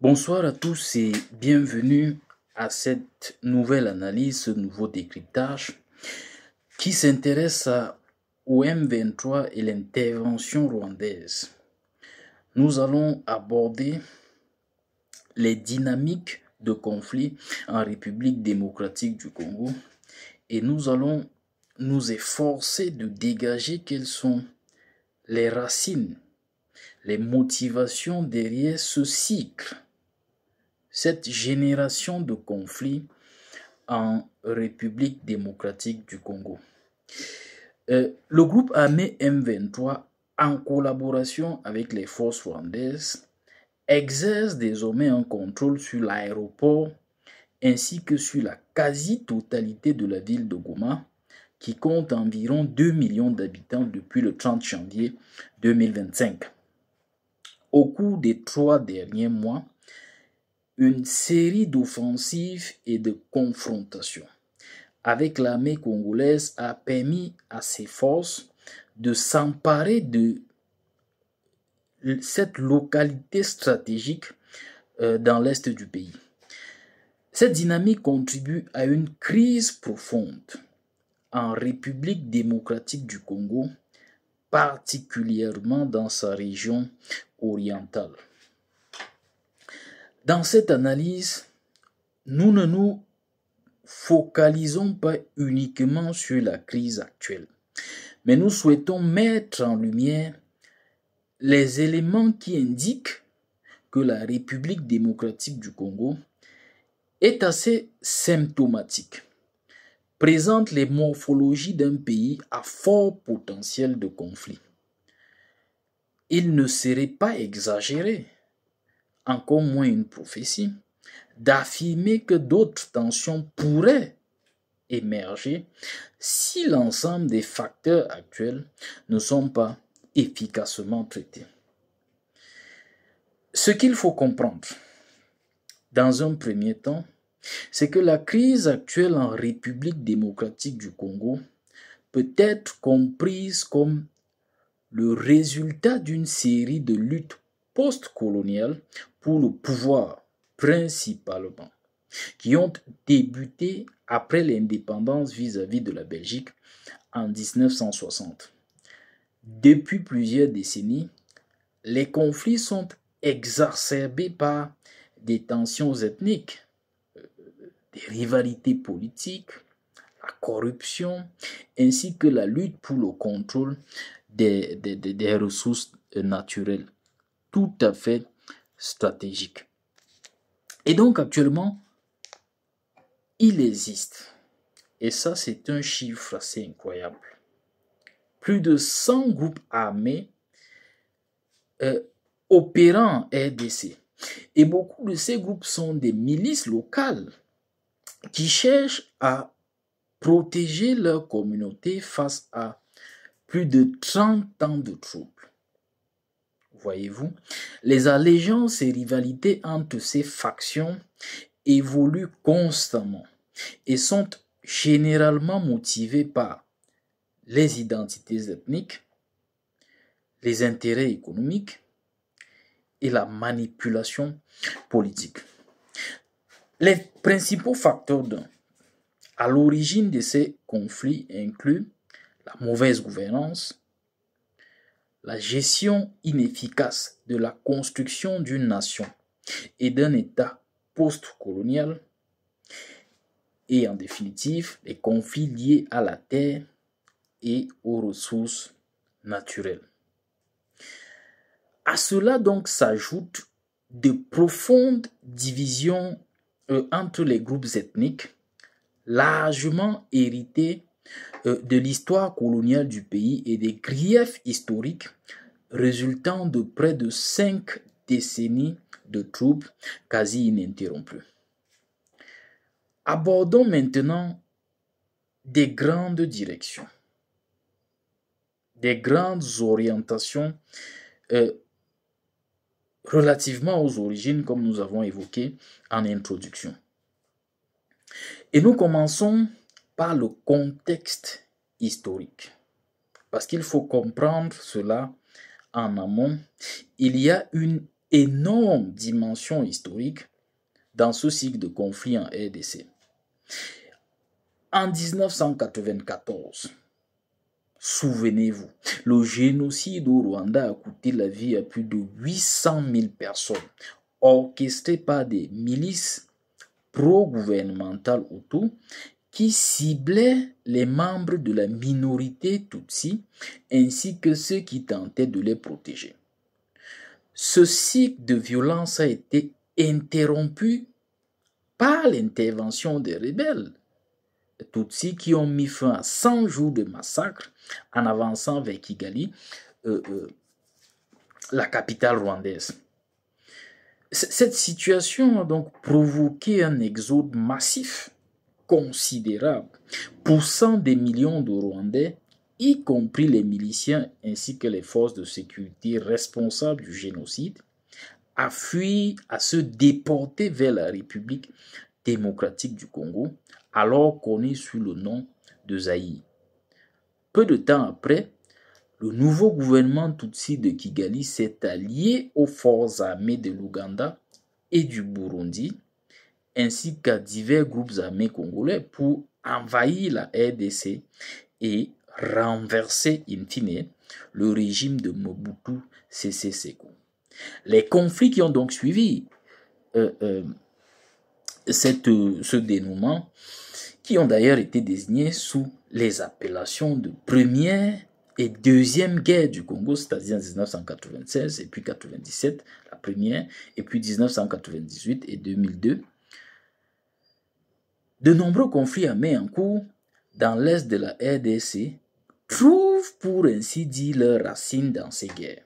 Bonsoir à tous et bienvenue à cette nouvelle analyse, ce nouveau décryptage qui s'intéresse au M23 et l'intervention rwandaise. Nous allons aborder les dynamiques de conflit en République démocratique du Congo et nous allons nous efforcer de dégager quelles sont les racines, les motivations derrière ce cycle, cette génération de conflits en République démocratique du Congo. Le groupe armé M23, en collaboration avec les forces rwandaises, exerce désormais un contrôle sur l'aéroport ainsi que sur la quasi-totalité de la ville de Goma, qui compte environ 2 millions d'habitants depuis le 30 janvier 2025. Au cours des 3 derniers mois, une série d'offensives et de confrontations avec l'armée congolaise a permis à ses forces de s'emparer de cette localité stratégique dans l'est du pays. Cette dynamique contribue à une crise profonde en République démocratique du Congo, particulièrement dans sa région orientale. Dans cette analyse, nous ne nous focalisons pas uniquement sur la crise actuelle, mais nous souhaitons mettre en lumière les éléments qui indiquent que la République démocratique du Congo est assez symptomatique, présente les morphologies d'un pays à fort potentiel de conflit. Il ne serait pas exagéré, encore moins une prophétie, d'affirmer que d'autres tensions pourraient émerger si l'ensemble des facteurs actuels ne sont pas efficacement traités. Ce qu'il faut comprendre, dans un premier temps, c'est que la crise actuelle en République démocratique du Congo peut être comprise comme le résultat d'une série de luttes post-coloniales pour le pouvoir, principalement, qui ont débuté après l'indépendance vis-à-vis de la Belgique en 1960. Depuis plusieurs décennies, les conflits sont exacerbés par des tensions ethniques, des rivalités politiques, la corruption, ainsi que la lutte pour le contrôle des ressources naturelles, tout à fait stratégiques. Et donc actuellement, il existe, et ça c'est un chiffre assez incroyable, plus de 100 groupes armés opérant en RDC. Et beaucoup de ces groupes sont des milices locales qui cherchent à protéger leur communauté face à plus de 30 ans de troubles. Voyez-vous, les allégeances et rivalités entre ces factions évoluent constamment et sont généralement motivées par les identités ethniques, les intérêts économiques et la manipulation politique. Les principaux facteurs à l'origine de ces conflits incluent la mauvaise gouvernance, la gestion inefficace de la construction d'une nation et d'un État post-colonial, et en définitive, les conflits liés à la terre et aux ressources naturelles. À cela donc s'ajoutent de profondes divisions entre les groupes ethniques, largement héritées de l'histoire coloniale du pays et des griefs historiques résultant de près de 5 décennies de troubles quasi ininterrompus. Abordons maintenant des grandes directions, des grandes orientations relativement aux origines, comme nous avons évoqué en introduction. Et nous commençons par le contexte historique, parce qu'il faut comprendre cela en amont. Il y a une énorme dimension historique dans ce cycle de conflit en RDC. En 1994, souvenez-vous, le génocide au Rwanda a coûté la vie à plus de 800 000 personnes, orchestré par des milices pro-gouvernementales Hutus qui ciblaient les membres de la minorité Tutsi ainsi que ceux qui tentaient de les protéger. Ce cycle de violence a été interrompu par l'intervention des rebelles Tutsis qui ont mis fin à 100 jours de massacre en avançant vers Kigali, la capitale rwandaise. Cette situation a donc provoqué un exode massif, considérable, poussant des millions de Rwandais, y compris les miliciens ainsi que les forces de sécurité responsables du génocide, à fuir, à se déporter vers la République démocratique du Congo, alors connue sous le nom de Zaïre. Peu de temps après, le nouveau gouvernement Tutsi de Kigali s'est allié aux forces armées de l'Ouganda et du Burundi, ainsi qu'à divers groupes armés congolais pour envahir la RDC et renverser in fine le régime de Mobutu Sese Seko. Les conflits qui ont donc suivi ce dénouement, qui ont d'ailleurs été désignés sous les appellations de première et deuxième guerre du Congo, c'est-à-dire en 1996 et puis 97, la première, et puis 1998 et 2002. De nombreux conflits armés en cours dans l'est de la RDC trouvent pour ainsi dire leurs racines dans ces guerres.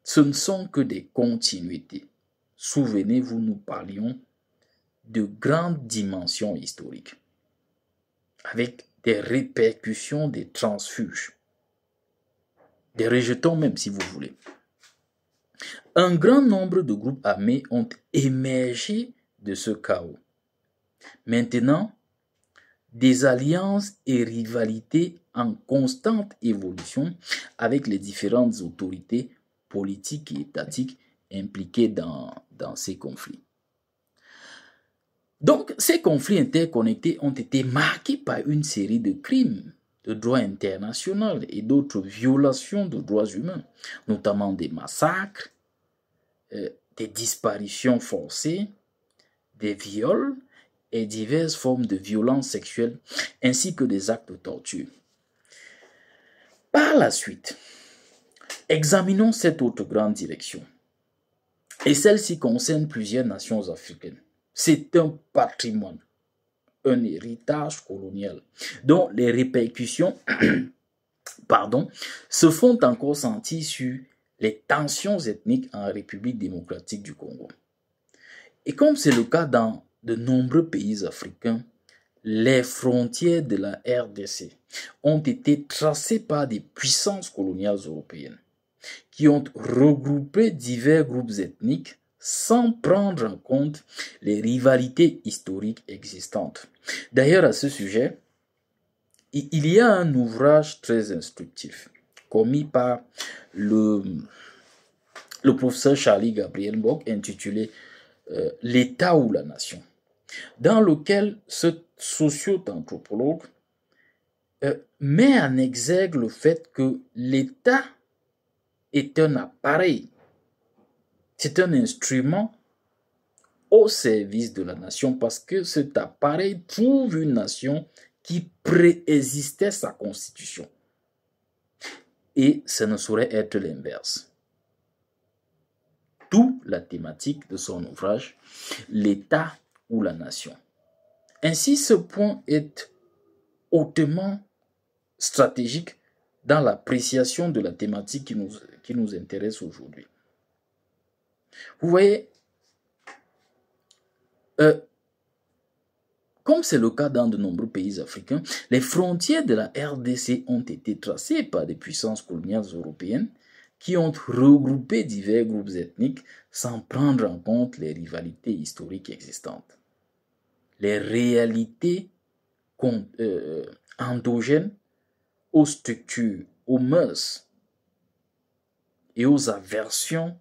Ce ne sont que des continuités. Souvenez-vous, nous parlions de grandes dimensions historiques, avec des répercussions des transfuges, des rejetons même si vous voulez. Un grand nombre de groupes armés ont émergé de ce chaos. Maintenant, des alliances et rivalités en constante évolution avec les différentes autorités politiques et étatiques impliquées dans ces conflits. Donc, ces conflits interconnectés ont été marqués par une série de crimes de droit international et d'autres violations de droits humains, notamment des massacres, des disparitions forcées, des viols et diverses formes de violences sexuelles, ainsi que des actes de torture. Par la suite, examinons cette autre grande direction. Et celle-ci concerne plusieurs nations africaines. C'est un patrimoine, un héritage colonial, dont les répercussions se font encore sentir sur les tensions ethniques en République démocratique du Congo. Et comme c'est le cas dans de nombreux pays africains, les frontières de la RDC ont été tracées par des puissances coloniales européennes qui ont regroupé divers groupes ethniques sans prendre en compte les rivalités historiques existantes. D'ailleurs, à ce sujet, il y a un ouvrage très instructif commis par le professeur Charlie Gabriel Bock intitulé « L'État ou la nation », dans lequel ce socio-anthropologue met en exergue le fait que l'État est un appareil, c'est un instrument au service de la nation parce que cet appareil trouve une nation qui préexistait sa constitution. Et ce ne saurait être l'inverse. D'où la thématique de son ouvrage, l'État ou la nation. Ainsi, ce point est hautement stratégique dans l'appréciation de la thématique qui nous intéresse aujourd'hui. Vous voyez, comme c'est le cas dans de nombreux pays africains, les frontières de la RDC ont été tracées par des puissances coloniales européennes qui ont regroupé divers groupes ethniques sans prendre en compte les rivalités historiques existantes. Les réalités endogènes aux structures, aux mœurs et aux aversions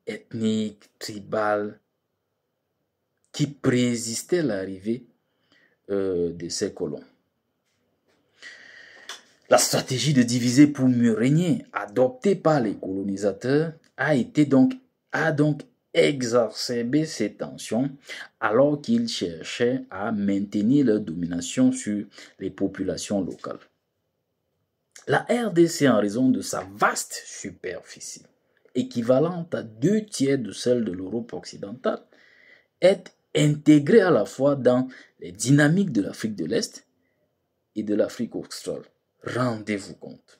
ethnique, tribale, qui présistaient à l'arrivée de ces colons. La stratégie de diviser pour mieux régner, adoptée par les colonisateurs, a donc exacerbé ces tensions alors qu'ils cherchaient à maintenir leur domination sur les populations locales. La RDC, en raison de sa vaste superficie, équivalente à 2/3 de celle de l'Europe occidentale, est intégrée à la fois dans les dynamiques de l'Afrique de l'Est et de l'Afrique australe. Rendez-vous compte.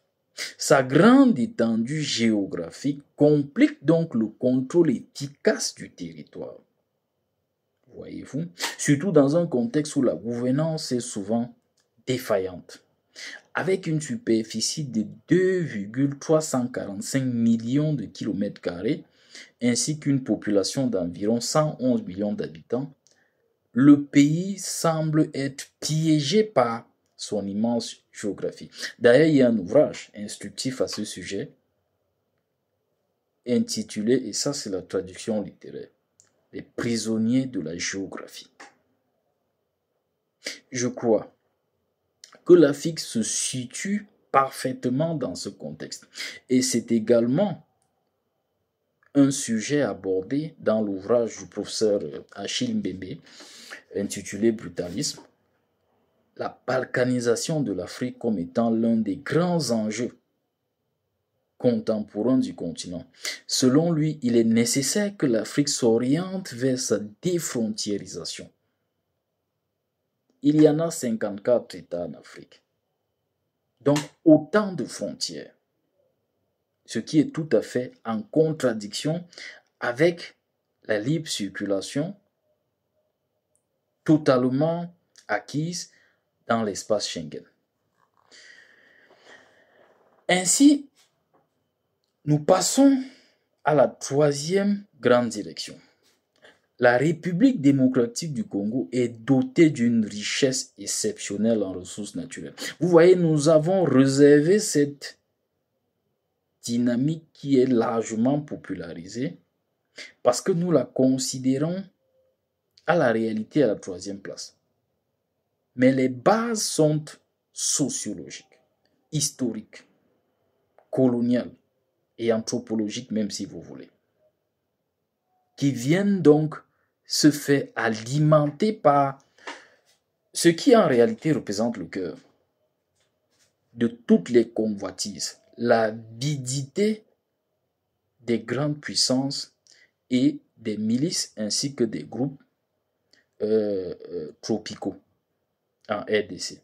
Sa grande étendue géographique complique donc le contrôle efficace du territoire. Voyez-vous, surtout dans un contexte où la gouvernance est souvent défaillante. Avec une superficie de 2,345 millions de kilomètres carrés, ainsi qu'une population d'environ 111 millions d'habitants, le pays semble être piégé par son immense géographie. D'ailleurs, il y a un ouvrage instructif à ce sujet, intitulé, et ça c'est la traduction littéraire, Les prisonniers de la géographie. Je crois que l'Afrique se situe parfaitement dans ce contexte. Et c'est également un sujet abordé dans l'ouvrage du professeur Achille Mbembe, intitulé Brutalisme, la balkanisation de l'Afrique comme étant l'un des grands enjeux contemporains du continent. Selon lui, il est nécessaire que l'Afrique s'oriente vers sa défrontiérisation. Il y en a 54 États en Afrique. Donc, autant de frontières. Ce qui est tout à fait en contradiction avec la libre circulation totalement acquise dans l'espace Schengen. Ainsi, nous passons à la troisième grande direction. La République démocratique du Congo est dotée d'une richesse exceptionnelle en ressources naturelles. Vous voyez, nous avons réservé cette dynamique qui est largement popularisée parce que nous la considérons à la réalité à la troisième place. Mais les bases sont sociologiques, historiques, coloniales et anthropologiques même si vous voulez, qui viennent donc se faire alimenter par ce qui en réalité représente le cœur de toutes les convoitises, l'avidité des grandes puissances et des milices ainsi que des groupes tropicaux en RDC.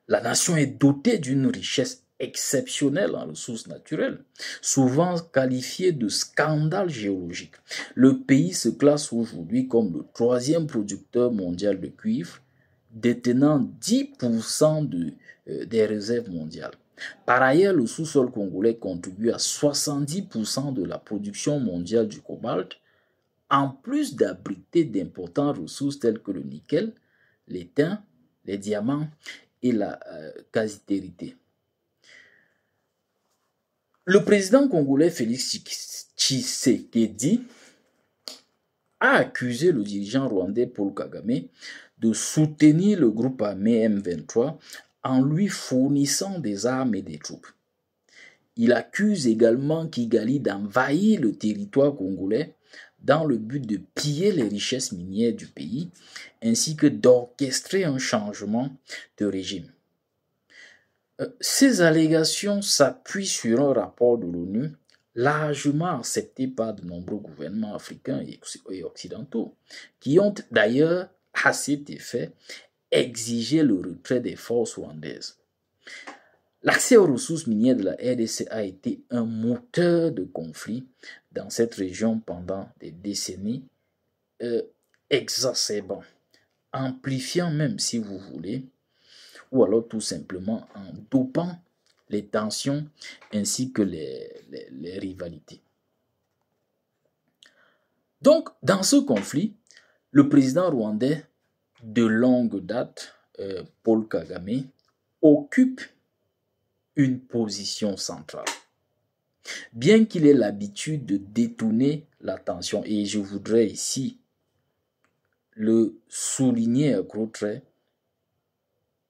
La nation est dotée d'une richesse exceptionnelle en ressources naturelles, souvent qualifiée de scandale géologique. Le pays se classe aujourd'hui comme le troisième producteur mondial de cuivre, détenant 10% des réserves mondiales. Par ailleurs, le sous-sol congolais contribue à 70% de la production mondiale du cobalt, en plus d'abriter d'importantes ressources telles que le nickel, l'étain, les diamants et la quasitérité. Le président congolais Félix Tshisekedi a accusé le dirigeant rwandais Paul Kagame de soutenir le groupe armé M23 en lui fournissant des armes et des troupes. Il accuse également Kigali d'envahir le territoire congolais dans le but de piller les richesses minières du pays, ainsi que d'orchestrer un changement de régime. Ces allégations s'appuient sur un rapport de l'ONU largement accepté par de nombreux gouvernements africains et occidentaux, qui ont d'ailleurs, à cet effet, exigé le retrait des forces rwandaises. L'accès aux ressources minières de la RDC a été un moteur de conflit dans cette région pendant des décennies, exacerbant, amplifiant même si vous voulez, ou alors tout simplement en dopant les tensions ainsi que les rivalités. Donc, dans ce conflit, le président rwandais de longue date, Paul Kagame, occupe une position centrale. bien qu'il ait l'habitude de détourner l'attention, et je voudrais ici le souligner à gros traits,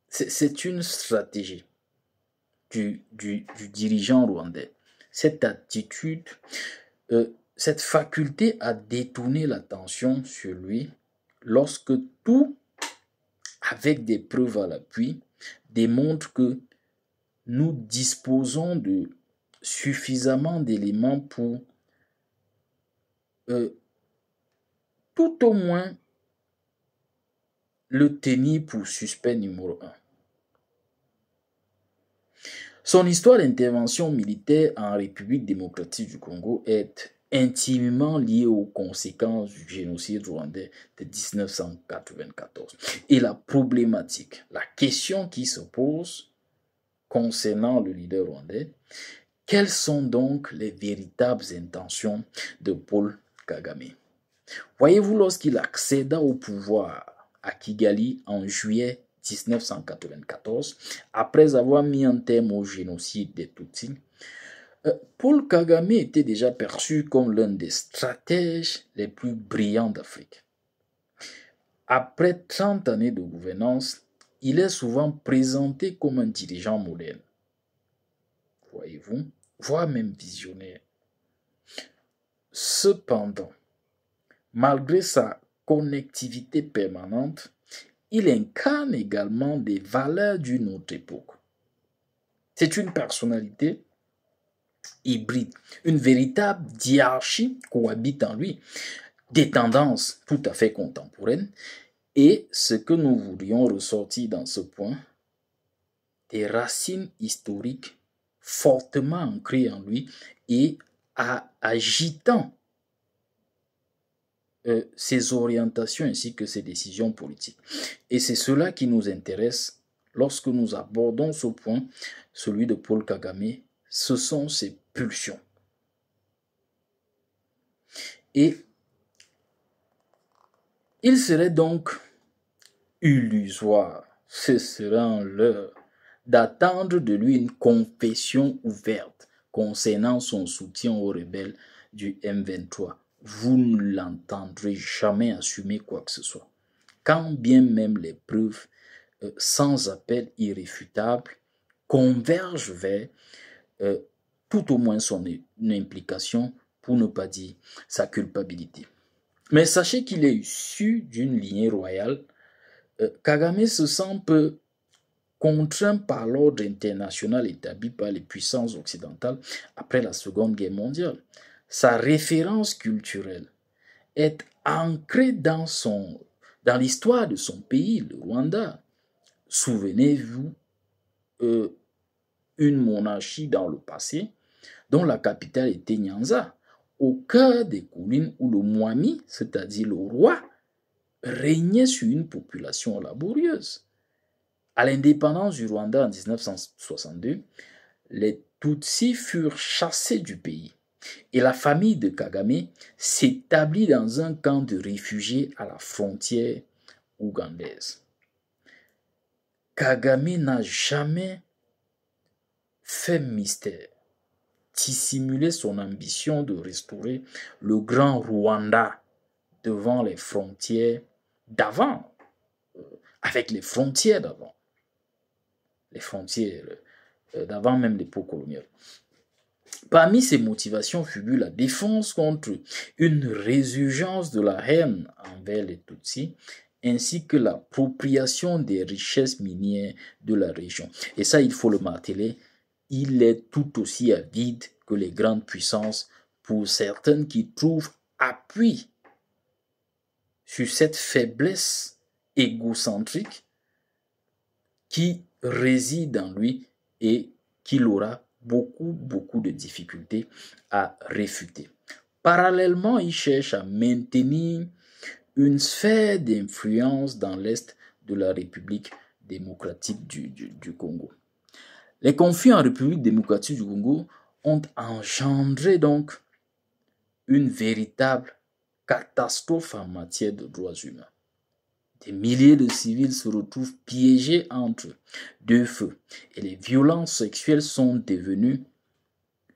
c'est une stratégie du dirigeant rwandais. Cette attitude, cette faculté à détourner l'attention sur lui lorsque tout, avec des preuves à l'appui, démontre que nous disposons de suffisamment d'éléments pour tout au moins le tenir pour suspect numéro 1. Son histoire d'intervention militaire en République démocratique du Congo est intimement liée aux conséquences du génocide rwandais de 1994. Et la problématique, la question qui se pose concernant le leader rwandais, quelles sont donc les véritables intentions de Paul Kagame? Voyez-vous, lorsqu'il accéda au pouvoir à Kigali en juillet 1994, après avoir mis un terme au génocide des Tutsis, Paul Kagame était déjà perçu comme l'un des stratèges les plus brillants d'Afrique. Après 30 années de gouvernance, il est souvent présenté comme un dirigeant moderne. Voyez-vous, voire même visionnaire. Cependant, malgré sa connectivité permanente, il incarne également des valeurs d'une autre époque. C'est une personnalité hybride, une véritable diarchie cohabite en lui, des tendances tout à fait contemporaines, et ce que nous voudrions ressortir dans ce point, des racines historiques fortement ancrées en lui et agitant ses orientations ainsi que ses décisions politiques. Et c'est cela qui nous intéresse lorsque nous abordons ce point, celui de Paul Kagame, ce sont ses pulsions. Et il serait donc illusoire, ce serait un leurre, d'attendre de lui une confession ouverte concernant son soutien aux rebelles du M23. Vous ne l'entendrez jamais assumer quoi que ce soit. Quand bien même les preuves sans appel irréfutables convergent vers tout au moins son implication, pour ne pas dire sa culpabilité. Mais sachez qu'il est issu d'une lignée royale. Kagame se sent peu contraint par l'ordre international établi par les puissances occidentales après la Seconde Guerre mondiale. Sa référence culturelle est ancrée dans l'histoire de son pays, le Rwanda. Souvenez-vous, une monarchie dans le passé, dont la capitale était Nyanza, au cœur des collines où le Mwami, c'est-à-dire le roi, régnait sur une population laborieuse. À l'indépendance du Rwanda en 1962, les Tutsis furent chassés du pays et la famille de Kagame s'établit dans un camp de réfugiés à la frontière ougandaise. Kagame n'a jamais fait mystère, dissimulé son ambition de restaurer le grand Rwanda devant les frontières d'avant, avec les frontières d'avant, les frontières d'avant même l'époque coloniale. Parmi ses motivations figure la défense contre une résurgence de la haine envers les Tutsis, ainsi que l'appropriation des richesses minières de la région. Et ça, il faut le marteler, il est tout aussi avide que les grandes puissances, pour certaines qui trouvent appui sur cette faiblesse égocentrique qui réside en lui et qu'il aura beaucoup de difficultés à réfuter. Parallèlement, il cherche à maintenir une sphère d'influence dans l'Est de la République démocratique du Congo. Les conflits en République démocratique du Congo ont engendré donc une véritable catastrophe en matière de droits humains. Des milliers de civils se retrouvent piégés entre deux feux et les violences sexuelles sont devenues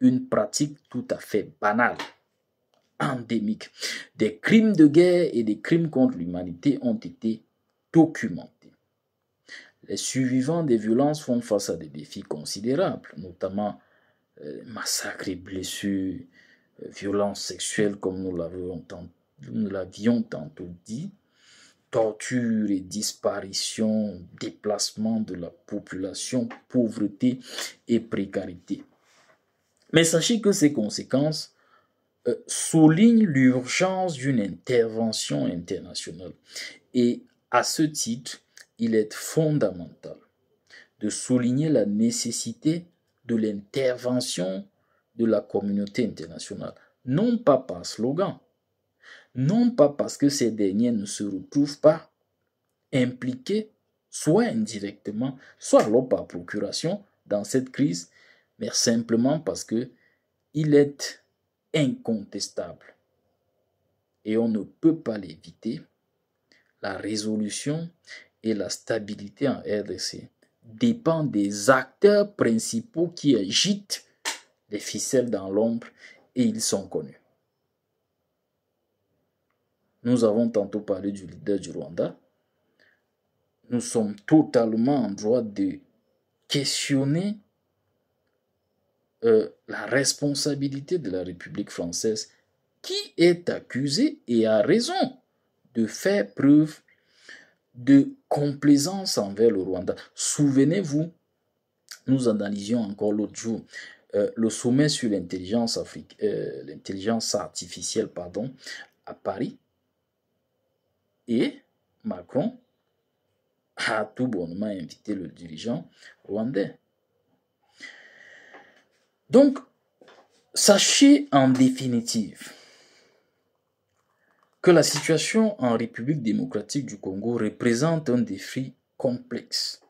une pratique tout à fait banale, endémique. Des crimes de guerre et des crimes contre l'humanité ont été documentés. Les survivants des violences font face à des défis considérables, notamment massacres et blessures, violences sexuelles comme nous l'avions tantôt dit, torture et disparition, déplacement de la population, pauvreté et précarité. Mais sachez que ces conséquences soulignent l'urgence d'une intervention internationale. Et à ce titre, il est fondamental de souligner la nécessité de l'intervention de la communauté internationale. Non pas par slogan, non pas parce que ces derniers ne se retrouvent pas impliqués, soit indirectement, soit alors par procuration, dans cette crise, mais simplement parce que il est incontestable et on ne peut pas l'éviter. La résolution et la stabilité en RDC dépendent des acteurs principaux qui agitent les ficelles dans l'ombre et ils sont connus. Nous avons tantôt parlé du leader du Rwanda. Nous sommes totalement en droit de questionner la responsabilité de la République française qui est accusée et a raison de faire preuve de complaisance envers le Rwanda. Souvenez-vous, nous analysions encore l'autre jour le sommet sur l'intelligence artificielle à Paris, et Macron a tout bonnement invité le dirigeant rwandais. Donc, sachez en définitive que la situation en République démocratique du Congo représente un défi complexe,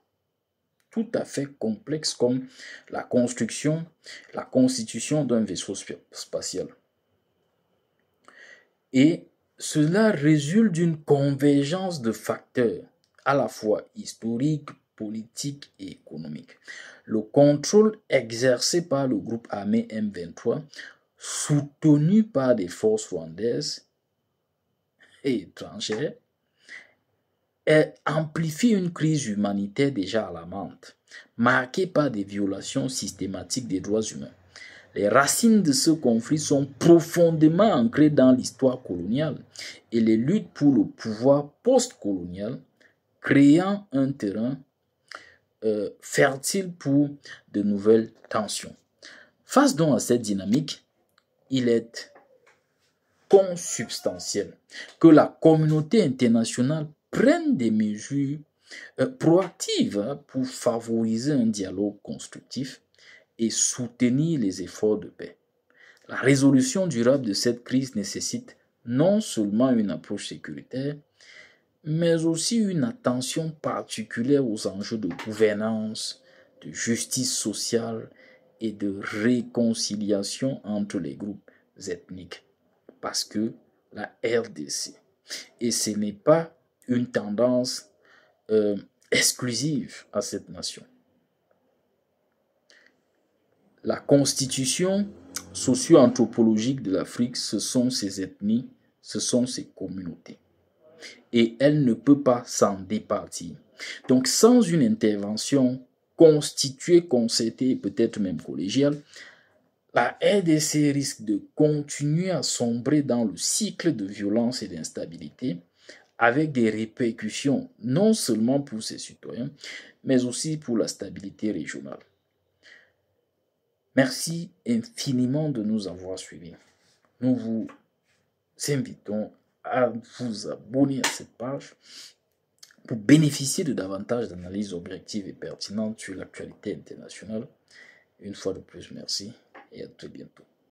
tout à fait complexe, comme la constitution d'un vaisseau spatial. Et cela résulte d'une convergence de facteurs à la fois historiques, politiques et économiques. Le contrôle exercé par le groupe armé M23, soutenu par des forces rwandaises et étrangères, amplifie une crise humanitaire déjà alarmante, marquée par des violations systématiques des droits humains. Les racines de ce conflit sont profondément ancrées dans l'histoire coloniale et les luttes pour le pouvoir post-colonial, créant un terrain fertile pour de nouvelles tensions. Face donc à cette dynamique, il est consubstantiel que la communauté internationale prenne des mesures proactives pour favoriser un dialogue constructif et soutenir les efforts de paix. La résolution durable de cette crise nécessite non seulement une approche sécuritaire, mais aussi une attention particulière aux enjeux de gouvernance, de justice sociale et de réconciliation entre les groupes ethniques. Parce que la RDC, et ce n'est pas une tendance exclusive à cette nation. La constitution socio-anthropologique de l'Afrique, ce sont ses ethnies, ce sont ses communautés. Et elle ne peut pas s'en départir. Donc, sans une intervention constituée, concertée et peut-être même collégiale, la RDC risque de continuer à sombrer dans le cycle de violence et d'instabilité, avec des répercussions non seulement pour ses citoyens, mais aussi pour la stabilité régionale. Merci infiniment de nous avoir suivis. Nous vous invitons à vous abonner à cette page pour bénéficier de davantage d'analyses objectives et pertinentes sur l'actualité internationale. Une fois de plus, merci et à très bientôt.